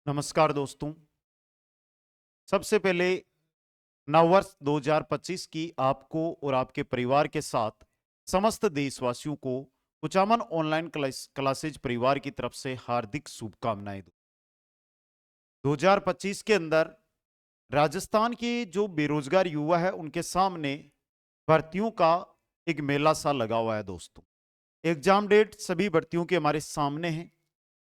नमस्कार दोस्तों। सबसे पहले नववर्ष 2025 की आपको और आपके परिवार के साथ समस्त देशवासियों को कुचामन ऑनलाइन क्लासेज परिवार की तरफ से हार्दिक शुभकामनाएं दूं। 2025 के अंदर राजस्थान के जो बेरोजगार युवा है उनके सामने भर्तियों का एक मेला सा लगा हुआ है दोस्तों। एग्जाम डेट सभी भर्तियों के हमारे सामने हैं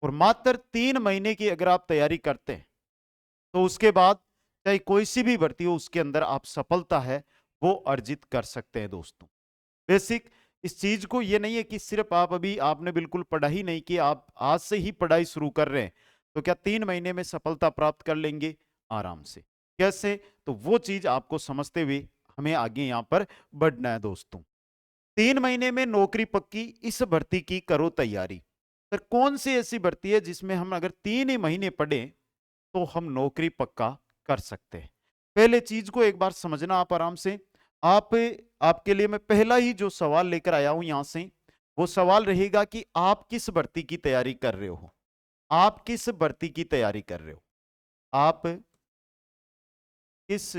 और मात्र 3 महीने की अगर आप तैयारी करते हैं तो उसके बाद चाहे कोई सी भी भर्ती हो उसके अंदर आप सफलता है वो अर्जित कर सकते हैं दोस्तों। बेसिक इस चीज को ये नहीं है कि सिर्फ आप अभी आपने बिल्कुल पढ़ाई नहीं की, आप आज से ही पढ़ाई शुरू कर रहे हैं तो क्या 3 महीने में सफलता प्राप्त कर लेंगे आराम से? कैसे? तो वो चीज आपको समझते हुए हमें आगे यहाँ पर बढ़ना है दोस्तों। 3 महीने में नौकरी पक्की, इस भर्ती की करो तैयारी। सर कौन सी ऐसी भर्ती है जिसमें हम अगर 3 ही महीने पढ़े तो हम नौकरी पक्का कर सकते हैं? पहले चीज को एक बार समझना आप आराम से। आप आपके लिए मैं पहला ही जो सवाल लेकर आया हूं यहां से, वो सवाल रहेगा कि आप किस भर्ती की तैयारी कर रहे हो? आप किस भर्ती की तैयारी कर रहे हो? आप किस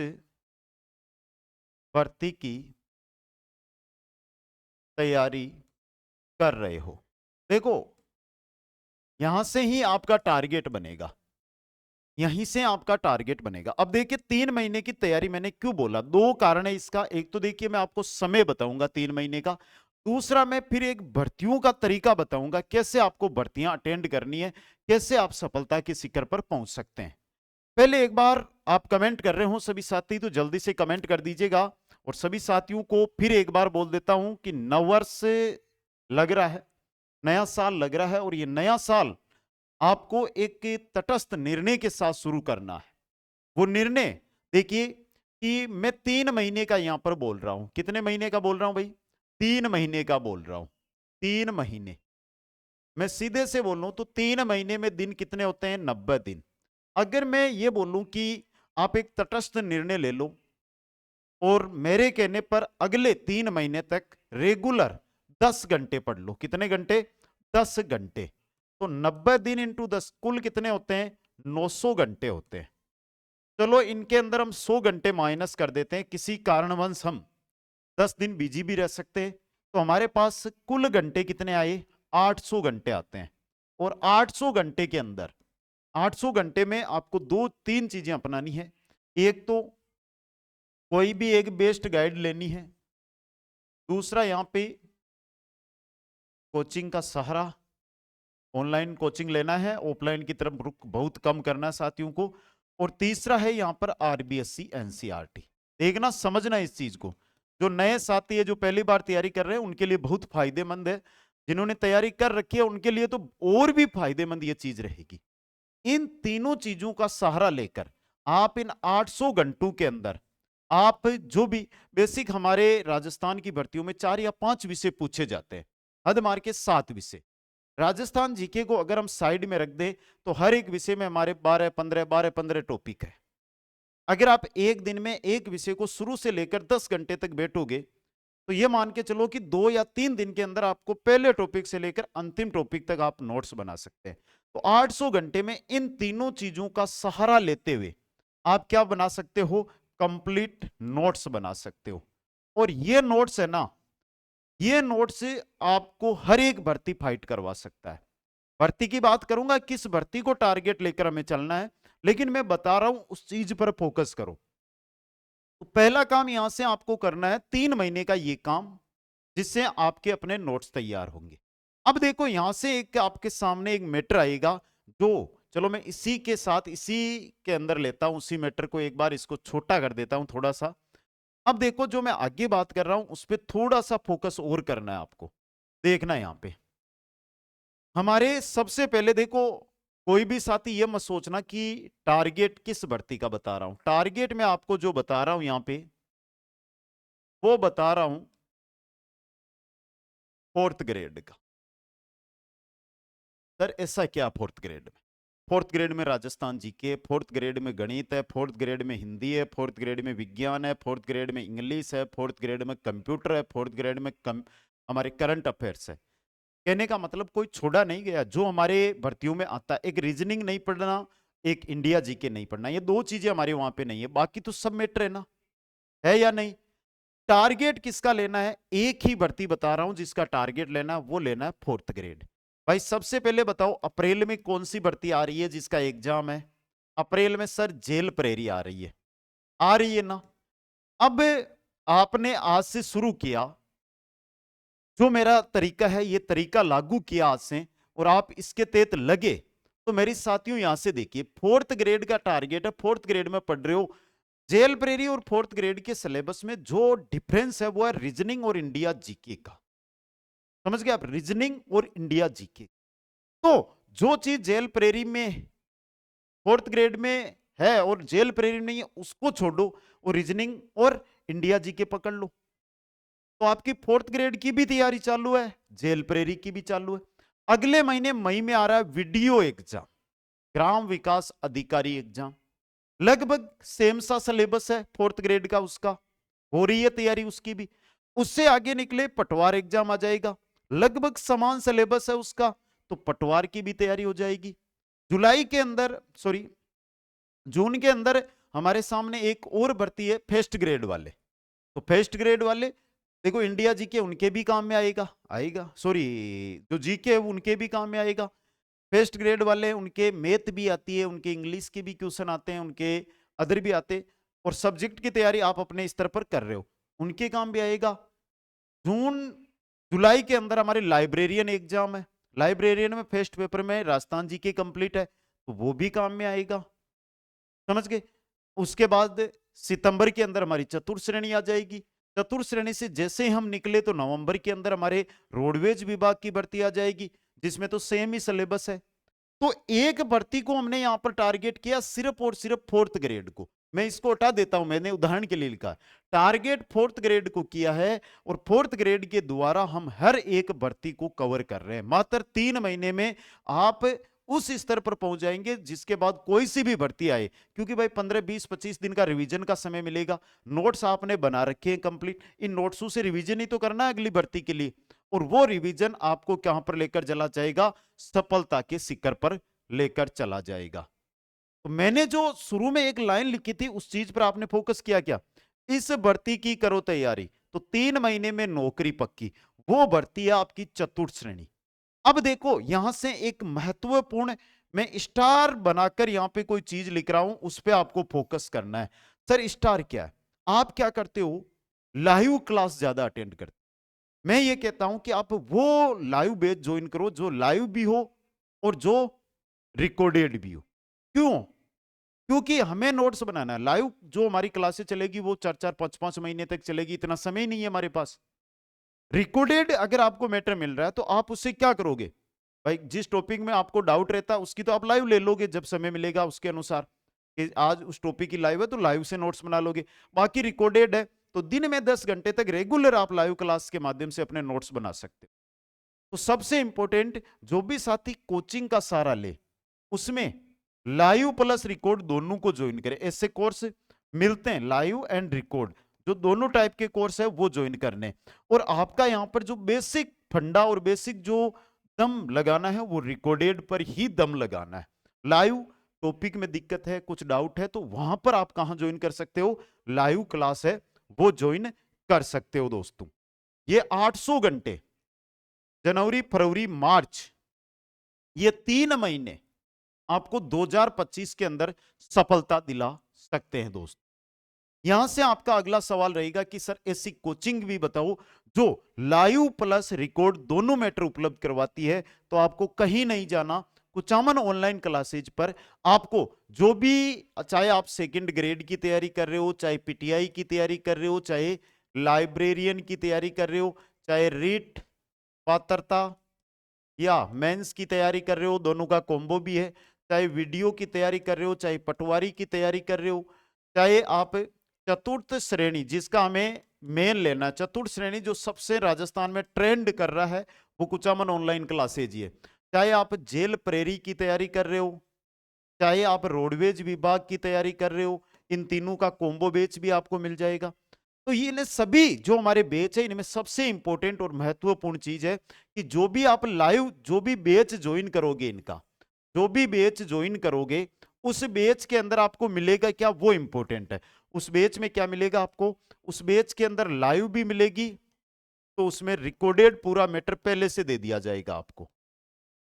भर्ती की तैयारी कर रहे हो? देखो, यहां से ही आपका टारगेट बनेगा। यहीं से आपका टारगेट बनेगा। अब देखिए 3 महीने की तैयारी मैंने क्यों बोला? दो कारण है इसका। एक तो देखिए मैं आपको समय बताऊंगा 3 महीने का। दूसरा मैं फिर एक भर्तियों का तरीका बताऊंगा, कैसे आपको भर्तियां अटेंड करनी है, कैसे आप सफलता के शिखर पर पहुंच सकते हैं। पहले एक बार आप कमेंट कर रहे हो सभी साथी तो जल्दी से कमेंट कर दीजिएगा। और सभी साथियों को फिर एक बार बोल देता हूं कि नववर्ष लग रहा है, नया साल लग रहा है और ये नया साल आपको एक तटस्थ निर्णय के साथ शुरू करना है। वो निर्णय देखिए कि मैं 3 महीने का यहां पर बोल रहा हूं। कितने महीने का बोल रहा हूं भाई? 3 महीने का बोल रहा हूं। 3 महीने। मैं सीधे से बोल रहा हूं तो 3 महीने में दिन कितने होते हैं? 90 दिन। अगर मैं ये बोलूं कि आप एक तटस्थ निर्णय ले लो और मेरे कहने पर अगले 3 महीने तक रेगुलर 10 घंटे पढ़ लो। कितने घंटे? 10 घंटे। तो 90 दिन इंटू 10 कुल कितने होते हैं? 900 घंटे होते हैं। चलो इनके अंदर हम 100 घंटे माइनस कर देते हैं, किसी कारणवश हम 10 दिन बिजी भी रह सकते हैं। तो हमारे पास कुल घंटे कितने आए? 800 घंटे आते हैं। और 800 घंटे के अंदर 800 घंटे में आपको दो तीन चीजें अपनानी है। एक तो कोई भी एक बेस्ट गाइड लेनी है। दूसरा यहाँ पे कोचिंग का सहारा, ऑनलाइन कोचिंग लेना है, ऑफलाइन की तरफ रुख बहुत कम करना है साथियों को। और तीसरा है यहाँ पर आरबीएससी एनसीईआरटी। देखना, समझना इस चीज को। जो नए साथी है, जो पहली बार तैयारी कर रहे हैं, उनके लिए बहुत फायदेमंद है। जिन्होंने तैयारी कर रखी है उनके लिए तो और भी फायदेमंद ये चीज रहेगी। इन तीनों चीजों का सहारा लेकर आप इन 800 घंटों के अंदर आप जो भी बेसिक, हमारे राजस्थान की भर्तियों में 4 या 5 विषय पूछे जाते हैं, हद मार के 7 विषय। राजस्थान जीके को अगर हम साइड में रख दें तो हर एक विषय में हमारे 12-15 टॉपिक है। अगर आप एक दिन में एक विषय को शुरू से लेकर 10 घंटे तक बैठोगे तो ये मान के चलो कि 2 या 3 दिन के अंदर आपको पहले टॉपिक से लेकर अंतिम टॉपिक तक आप नोट्स बना सकते हैं। तो 800 घंटे में इन तीनों चीजों का सहारा लेते हुए आप क्या बना सकते हो? कंप्लीट नोट्स बना सकते हो। और ये नोट्स है ना, ये नोट्स आपको हर एक भर्ती फाइट करवा सकता है। भर्ती की बात करूंगा, किस भर्ती को टारगेट लेकर हमें चलना है, लेकिन मैं बता रहा हूं उस चीज पर फोकस करो। तो पहला काम यहां से आपको करना है 3 महीने का ये काम, जिससे आपके अपने नोट्स तैयार होंगे। अब देखो यहां से एक आपके सामने एक मैटर आएगा, जो चलो मैं इसी के साथ इसी के अंदर लेता हूं, उसी मैटर को एक बार इसको छोटा कर देता हूं थोड़ा सा। अब देखो जो मैं आगे बात कर रहा हूं उस पर थोड़ा सा फोकस और करना है आपको। देखना यहां पे हमारे सबसे पहले देखो, कोई भी साथी ये मत सोचना कि टारगेट किस भर्ती का बता रहा हूं। टारगेट मैं आपको जो बता रहा हूं यहां पे, वो बता रहा हूं 4th ग्रेड का। सर ऐसा क्या 4th ग्रेड में? 4th ग्रेड में राजस्थान जीके, 4th ग्रेड में गणित है, 4th ग्रेड में हिंदी है, 4th ग्रेड में विज्ञान है, 4th ग्रेड में इंग्लिश है, 4th ग्रेड में कंप्यूटर है, 4th ग्रेड में हमारे करंट अफेयर्स है। कहने का मतलब कोई छोड़ा नहीं गया जो हमारे भर्तियों में आता है। एक रीजनिंग नहीं पढ़ना, एक इंडिया जीके नहीं पढ़ना। ये दो चीजें हमारे वहां पे नहीं है, बाकी तो सब मैटर है ना, है या नहीं। टारगेट किसका लेना है, एक ही भर्ती बता रहा हूं जिसका टारगेट लेना है, वो लेना है 4th ग्रेड। भाई सबसे पहले बताओ अप्रैल में कौन सी भर्ती आ रही है जिसका एग्जाम है। अप्रैल में सर जेल प्रेरी आ रही है, आ रही है ना। अब आपने आज से शुरू किया, जो मेरा तरीका है ये तरीका लागू किया आज से, और आप इसके तहत लगे, तो मेरी साथियों यहां से देखिए 4th ग्रेड का टारगेट है, 4th ग्रेड में पढ़ रहे हो। जेल प्रेरी और 4th ग्रेड के सिलेबस में जो डिफरेंस है वो है रीजनिंग और इंडिया जीके का। समझ गए आप, रीजनिंग और इंडिया जीके। तो जो चीज जेल प्रेरी में 4th ग्रेड में है और जेल प्रेरी नहीं है उसको छोड़ो, और रीजनिंग और इंडिया जीके पकड़ लो। तो आपकी 4th ग्रेड की भी तैयारी चालू है, जेल प्रेरी की भी चालू है। अगले महीने मई में आ रहा है वीडियो एग्जाम, ग्राम विकास अधिकारी एग्जाम। लगभग सेम सा सिलेबस है 4th ग्रेड का, उसका हो रही है तैयारी उसकी भी। उससे आगे निकले पटवार एग्जाम आ जाएगा, लगभग समान सिलेबस है उसका, तो पटवार की भी तैयारी हो जाएगी। जुलाई के अंदर, सॉरी जून के अंदर हमारे सामने एक और भर्ती है फर्स्ट ग्रेड वाले। तो फर्स्ट ग्रेड वाले देखो इंडिया जीके उनके भी काम में आएगा, आएगा सॉरी जो जीके है उनके भी काम में आएगा। फर्स्ट ग्रेड वाले उनके मैथ भी आती है, उनके इंग्लिश के भी क्वेश्चन आते हैं, उनके अदर भी आते, और सब्जेक्ट की तैयारी आप अपने स्तर पर कर रहे हो, उनके काम भी आएगा। जून जुलाई के अंदर हमारे लाइब्रेरियन एग्जाम है, लाइब्रेरियन में फर्स्ट पेपर में राजस्थान जीके कंप्लीट है, तो वो भी काम में आएगा। समझ गए। उसके बाद सितंबर के अंदर हमारी चतुर्थ श्रेणी आ जाएगी। चतुर्थ श्रेणी से जैसे हम निकले तो नवंबर के अंदर हमारे रोडवेज विभाग की भर्ती आ जाएगी, जिसमें तो सेम ही सिलेबस है। तो एक भर्ती को हमने यहां पर टारगेट किया सिर्फ और सिर्फ 4th ग्रेड को। मैं इसको हटा देता हूं, मैंने उदाहरण के लिए लिखा टारगेट 4th ग्रेड को किया है, और 4th ग्रेड के द्वारा हम हर एक भर्ती को कवर कर रहे हैं। मात्र 3 महीने में आप उस स्तर पर पहुंच जाएंगे जिसके बाद कोई सी भी भर्ती आए, क्योंकि भाई 15 20 25 दिन का रिवीजन का समय मिलेगा। नोट्स आपने बना रखे हैं कंप्लीट, इन नोट्सों से रिवीजन ही तो करना है अगली भर्ती के लिए, और वो रिवीजन आपको कहां पर लेकर चला जाएगा, सफलता के शिखर पर लेकर चला जाएगा। तो मैंने जो शुरू में एक लाइन लिखी थी उस चीज पर आपने फोकस किया क्या, इस भर्ती की करो तैयारी, तो 3 महीने में नौकरी पक्की। वो भर्ती है आपकी चतुर्थ श्रेणी। अब देखो यहां से एक महत्वपूर्ण, मैं स्टार बनाकर यहां पे कोई चीज लिख रहा हूं, उस पर आपको फोकस करना है। सर स्टार क्या है, आप क्या करते हो, लाइव क्लास ज्यादा अटेंड करते। मैं ये कहता हूं कि आप वो लाइव बैच ज्वाइन करो जो लाइव भी हो और जो रिकॉर्डेड भी हो। क्यों, क्योंकि हमें नोट्स बनाना है। लाइव जो हमारी क्लासेस चलेगी वो 4 4 5 5 महीने तक चलेगी, इतना समय नहीं है हमारे पास। रिकॉर्डेड अगर आपको मैटर मिल रहा है तो आप उससे क्या करोगे, भाई जिस टॉपिक में आपको डाउट रहता है उसकी तो आप लाइव ले लोगे जब समय मिलेगा उसके अनुसार, कि आज उस टॉपिक की लाइव है तो लाइव से नोट्स बना लोगे। बाकी रिकॉर्डेड है तो दिन में 10 घंटे तक रेगुलर आप लाइव क्लास के माध्यम से अपने नोट्स बना सकते हो। तो सबसे इंपॉर्टेंट, जो भी साथी कोचिंग का सहारा ले उसमें लाइव प्लस रिकॉर्ड दोनों को ज्वाइन करें। ऐसे कोर्स मिलते हैं लाइव एंड रिकॉर्ड, जो दोनों टाइप के कोर्स है वो ज्वाइन करने। और आपका यहां पर जो बेसिक फंडा और बेसिक जो दम लगाना है वो रिकॉर्डेड पर ही दम लगाना है। लाइव टॉपिक में दिक्कत है, कुछ डाउट है, तो वहां पर आप कहां ज्वाइन कर सकते हो, लाइव क्लास है वो ज्वाइन कर सकते हो दोस्तों। ये 800 घंटे जनवरी फरवरी मार्च, ये 3 महीने आपको 2025 के अंदर सफलता दिला सकते हैं दोस्त। यहां से आपका अगला सवाल रहेगा कि सर ऐसी कोचिंग भी बताओ जो लाइव प्लस रिकॉर्ड दोनों मैटर उपलब्ध करवाती है। तो आपको कहीं नहीं जाना, कुचामन ऑनलाइन क्लासेज पर आपको जो भी, चाहे आप 2nd ग्रेड की तैयारी कर रहे हो, चाहे पीटीआई की तैयारी कर रहे हो, चाहे लाइब्रेरियन की तैयारी कर रहे हो, चाहे रीट पात्रता या मेंस की तैयारी कर रहे हो, दोनों का कॉम्बो भी है, चाहे वीडियो की तैयारी कर रहे हो, चाहे पटवारी की तैयारी कर रहे हो, चाहे आप चतुर्थ श्रेणी जिसका हमें मेन लेना, चतुर्थ श्रेणी जो सबसे राजस्थान में ट्रेंड कर रहा है वो कुचामन ऑनलाइन क्लासेज ही है। चाहे आप जेल प्रेरी की तैयारी कर रहे हो, चाहे आप रोडवेज विभाग की तैयारी कर रहे हो, इन तीनों का कॉम्बो बैच भी आपको मिल जाएगा। तो ये सभी जो हमारे बैच है इनमें सबसे इंपॉर्टेंट और महत्वपूर्ण चीज है कि जो भी आप लाइव जो भी बैच ज्वाइन करोगे, इनका जो भी बैच ज्वाइन करोगे उस बैच के अंदर आपको मिलेगा क्या, वो इंपॉर्टेंट है। उस बैच में क्या मिलेगा आपको, उस बैच के अंदर लाइव भी मिलेगी, तो उसमें रिकॉर्डेड पूरा मैटर पहले से दे दिया जाएगा आपको,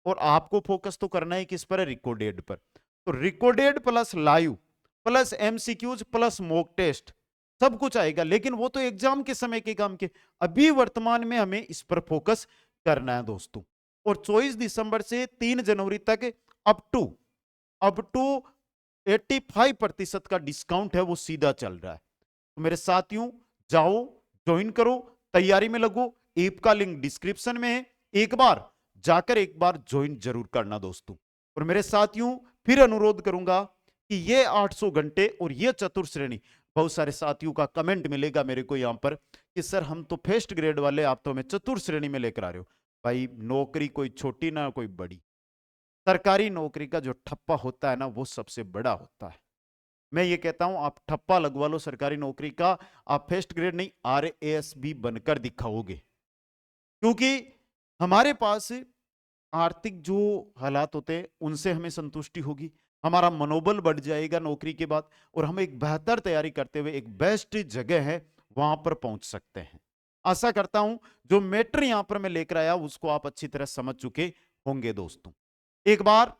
और आपको फोकस तो करना है किस पर है, रिकॉर्डेड पर। तो recorded plus live plus MCQs plus mock test सब कुछ आएगा, लेकिन वो तो एग्जाम के समय के काम के, अभी वर्तमान में हमें इस पर फोकस करना है दोस्तों। और 24 दिसंबर से 3 जनवरी तक अप टू 85% का डिस्काउंट है, वो सीधा चल रहा है। तो मेरे साथियों, जाओ ज्वाइन करो, तैयारी में लगो। ऐप का लिंक डिस्क्रिप्शन में है, एक बार ज्वाइन जरूर करना दोस्तों। और मेरे साथियों, फिर अनुरोध करूंगा कि ये 800 घंटे और ये चतुर श्रेणी, बहुत सारे साथियों का कमेंट मिलेगा मेरे को यहां पर कि सर हम तो फर्स्ट ग्रेड वाले, आप तो हमें चतुर श्रेणी में लेकर आ रहे हो। भाई नौकरी कोई छोटी ना कोई बड़ी, सरकारी नौकरी का जो ठप्पा होता है ना, वो सबसे बड़ा होता है। मैं ये कहता हूं, आप ठप्पा लगवा लो सरकारी नौकरी का, आप फर्स्ट ग्रेड नहीं RAS भी बनकर दिखाओगे, क्योंकि हमारे पास आर्थिक जो हालात होते हैं उनसे हमें संतुष्टि होगी, हमारा मनोबल बढ़ जाएगा नौकरी के बाद, और हम एक बेहतर तैयारी करते हुए एक बेस्ट जगह है वहां पर पहुंच सकते हैं। आशा करता हूं जो मैटर यहां पर मैं लेकर आया उसको आप अच्छी तरह समझ चुके होंगे दोस्तों। एक बार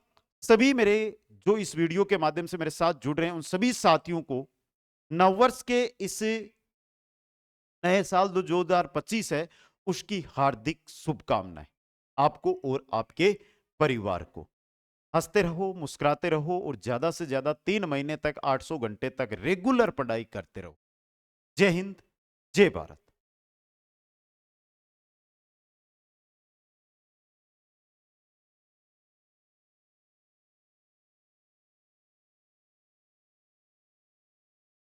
सभी मेरे जो इस वीडियो के माध्यम से मेरे साथ जुड़ रहे हैं उन सभी साथियों को नववर्ष के इस नए साल 2025 है उसकी हार्दिक शुभकामनाएं आपको और आपके परिवार को। हंसते रहो, मुस्कुराते रहो, और ज्यादा से ज्यादा 3 महीने तक 800 घंटे तक रेगुलर पढ़ाई करते रहो। जय हिंद, जय भारत।